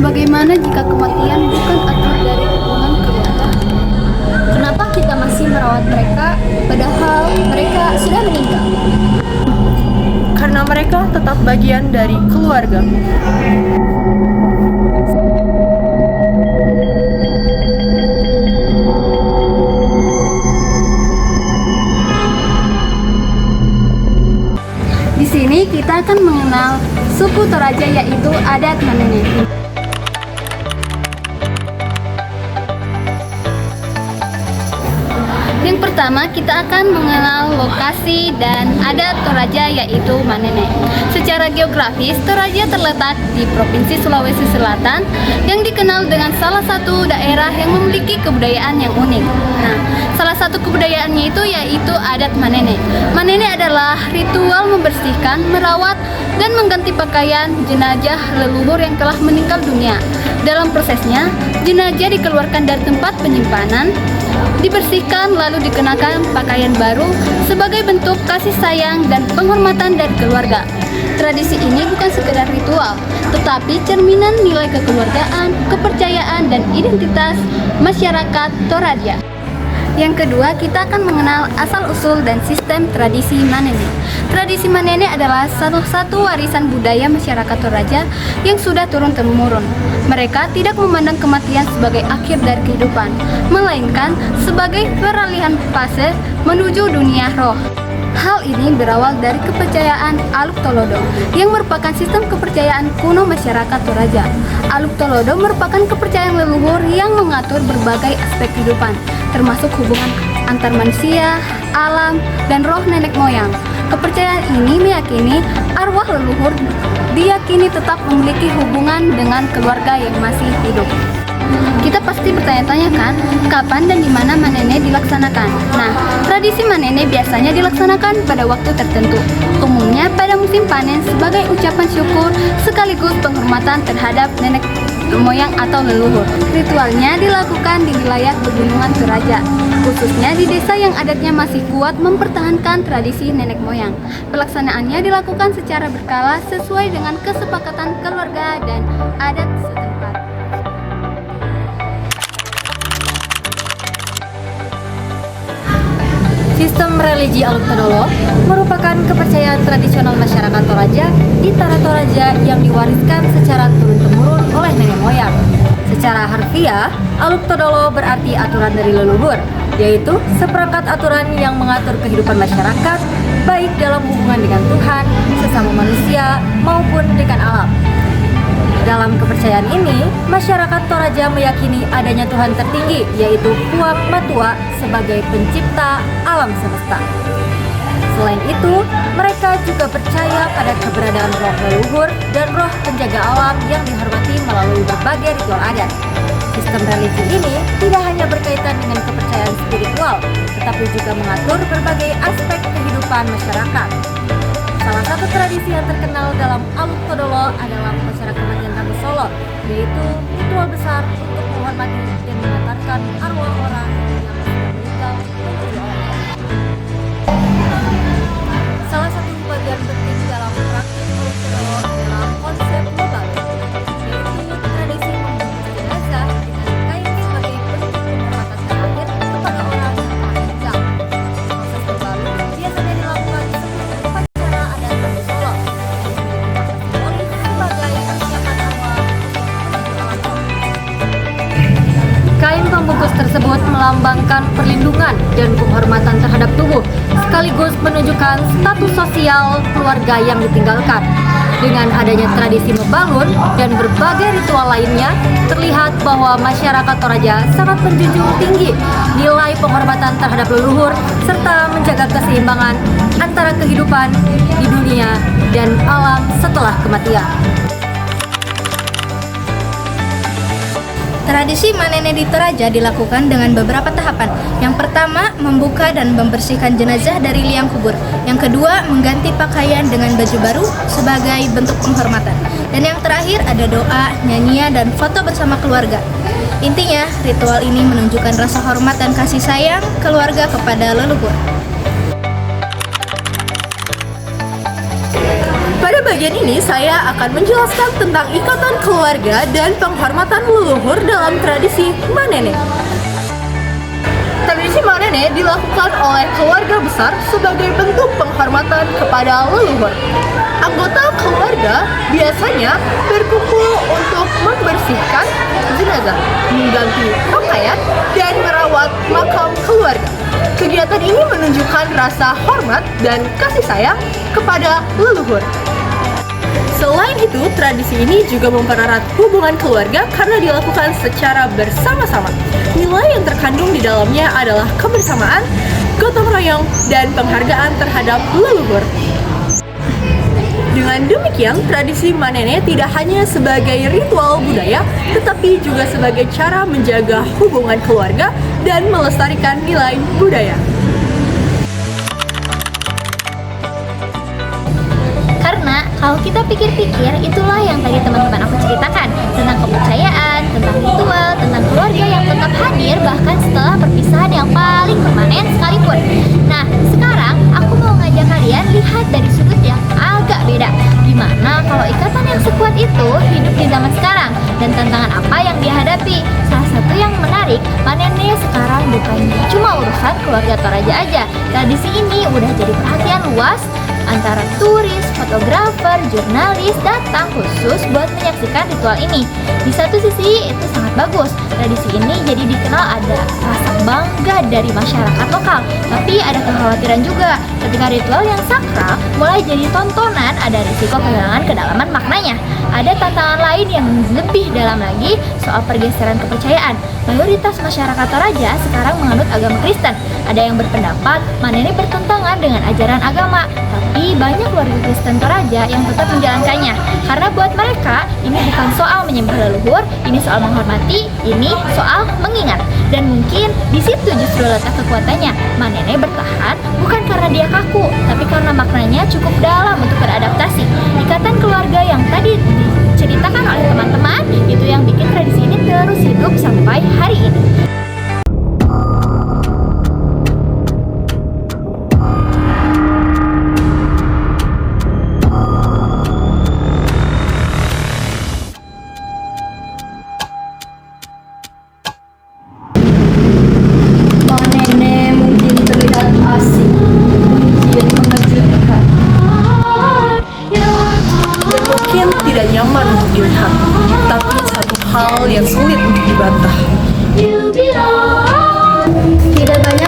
Bagaimana jika kematian bukan akhir dari hubungan keluarga? Kenapa kita masih merawat mereka padahal mereka sudah meninggal? Karena mereka tetap bagian dari keluarga. Di sini kita akan mengenal suku Toraja, yaitu adat Manene. Yang pertama kita akan mengenal lokasi dan adat Toraja, yaitu Manene. Secara geografis, Toraja terletak di Provinsi Sulawesi Selatan yang dikenal dengan salah satu daerah yang memiliki kebudayaan yang unik. Nah, salah satu kebudayaannya itu yaitu adat Manene. Manene adalah ritual membersihkan, merawat, dan mengganti pakaian jenazah leluhur yang telah meninggal dunia. Dalam prosesnya, jenazah dikeluarkan dari tempat penyimpanan, dibersihkan lalu dikenakan pakaian baru sebagai bentuk kasih sayang dan penghormatan dari keluarga. Tradisi ini bukan sekedar ritual, tetapi cerminan nilai kekeluargaan, kepercayaan, dan identitas masyarakat Toraja. Yang kedua, kita akan mengenal asal-usul dan sistem tradisi Manene. Tradisi Manene adalah salah satu warisan budaya masyarakat Toraja yang sudah turun-temurun. Mereka tidak memandang kematian sebagai akhir dari kehidupan, melainkan sebagai peralihan fase menuju dunia roh. Hal ini berawal dari kepercayaan Aluk Tolodo yang merupakan sistem kepercayaan kuno masyarakat Toraja. Aluk Tolodo merupakan kepercayaan leluhur yang mengatur berbagai aspek kehidupan, termasuk hubungan antar manusia, alam, dan roh nenek moyang. Kepercayaan ini meyakini arwah leluhur diyakini tetap memiliki hubungan dengan keluarga yang masih hidup. Kita pasti bertanya-tanya kan, kapan dan di mana Manene dilaksanakan? Nah, tradisi Manene biasanya dilaksanakan pada waktu tertentu, umumnya pada musim panen sebagai ucapan syukur sekaligus penghormatan terhadap nenek moyang atau leluhur. Ritualnya dilakukan di wilayah pegunungan Toraja, khususnya di desa yang adatnya masih kuat mempertahankan tradisi nenek moyang. Pelaksanaannya dilakukan secara berkala sesuai dengan kesepakatan keluarga dan adat setempat. Sistem religi Aluk Todolo merupakan kepercayaan tradisional masyarakat Toraja di Tanah Toraja yang diwariskan secara turun-temurun oleh nenek moyang. Secara harfiah, Aluk Todolo berarti aturan dari leluhur, yaitu seperangkat aturan yang mengatur kehidupan masyarakat, baik dalam hubungan dengan Tuhan, sesama manusia, maupun dengan alam. Dalam kepercayaan ini, masyarakat Toraja meyakini adanya Tuhan tertinggi, yaitu Puang Matua sebagai pencipta alam semesta. Selain itu, mereka juga percaya pada keberadaan roh leluhur dan roh penjaga alam yang dihormati melalui berbagai ritual adat. Sistem religi ini tidak hanya berkaitan dengan kepercayaan spiritual, tetapi juga mengatur berbagai aspek kehidupan masyarakat. Salah satu tradisi yang terkenal dalam Aluk Todolo adalah upacara kematian Ratu Solo, yaitu ritual besar untuk menghormati dan mengantarkan arwah orang yang sudah meninggal menuju alam. Salah satu bagian penting dalam praktik Aluk Todolo adalah konsep lobang, yaitu tradisi membungkus jenazah dengan kain sebagai bentuk penghormatan terakhir kepada orang yang telah meninggal. Proses lobang biasanya dilakukan sebelum upacara adat Ratu Solo, yang sebagai persiapan awal menuju alam roh. Kain pembungkus tersebut melambangkan perlindungan dan penghormatan terhadap tubuh, sekaligus menunjukkan status sosial keluarga yang ditinggalkan. Dengan adanya tradisi membangun dan berbagai ritual lainnya, terlihat bahwa masyarakat Toraja sangat menjunjung tinggi nilai penghormatan terhadap leluhur serta menjaga keseimbangan antara kehidupan di dunia dan alam setelah kematian. Tradisi Manene di Toraja dilakukan dengan beberapa tahapan. Yang pertama, membuka dan membersihkan jenazah dari liang kubur. Yang kedua, mengganti pakaian dengan baju baru sebagai bentuk penghormatan. Dan yang terakhir ada doa, nyanyian, dan foto bersama keluarga. Intinya, ritual ini menunjukkan rasa hormat dan kasih sayang keluarga kepada leluhur. Pada bagian ini saya akan menjelaskan tentang ikatan keluarga dan penghormatan leluhur dalam tradisi Manene. Tradisi Manene dilakukan oleh keluarga besar sebagai bentuk penghormatan kepada leluhur. Anggota keluarga biasanya berkumpul untuk membersihkan jenazah, mengganti pakaian, dan merawat makam keluarga. Kegiatan ini menunjukkan rasa hormat dan kasih sayang kepada leluhur. Selain itu, tradisi ini juga mempererat hubungan keluarga karena dilakukan secara bersama-sama. Nilai yang terkandung di dalamnya adalah kebersamaan, gotong royong, dan penghargaan terhadap leluhur. Dengan demikian, tradisi Manene tidak hanya sebagai ritual budaya, tetapi juga sebagai cara menjaga hubungan keluarga dan melestarikan nilai budaya. Karena kalau kita pikir-pikir, itulah yang tadi teman-teman aku ceritakan tentang kepercayaan, tentang ritual, tentang keluarga yang tetap hadir bahkan setelah perpisahan yang paling permanen sekalipun. Nah, sekarang aku mau ngajak kalian lihat dari sudut yang agak beda. Gimana kalau ikatan yang sekuat itu hidup di zaman sekarang dan tantangan apa yang dihadapi? Salah satu yang menarik, Manene sekarang bukan cuma urusan keluarga Toraja aja. Tradisi ini udah jadi perhatian luas antara turis, fotografer, jurnalis datang khusus buat menyaksikan ritual ini. Di satu sisi itu sangat bagus, tradisi ini jadi dikenal ada rasa bangga dari masyarakat lokal. Tapi ada kekhawatiran juga, ketika ritual yang sakral mulai jadi tontonan, ada risiko kehilangan kedalaman maknanya. Ada tantangan lain yang lebih dalam lagi soal pergeseran kepercayaan. Mayoritas masyarakat Toraja sekarang menganut agama Kristen. Ada yang berpendapat Manene bertentangan dengan ajaran agama, tapi banyak warga Kristen Toraja yang tetap menjalankannya. Karena buat mereka, ini bukan soal menyembah leluhur, ini soal menghormati, ini soal mengingat. Dan mungkin di situ justru letak kekuatannya. Manene bertahan bukan karena dia kaku, tapi karena maknanya cukup dalam untuk beradaptasi. Ikatan keluarga yang tadi diceritakan oleh teman-teman, itu yang bikin tradisi ini terus hidup sampai hari ini. Manene mungkin terlihat asing, mungkin mengejutkan, Mungkin tidak nyaman untuk dilihat, tapi satu hal yang sulit untuk dibantah. tidak banyak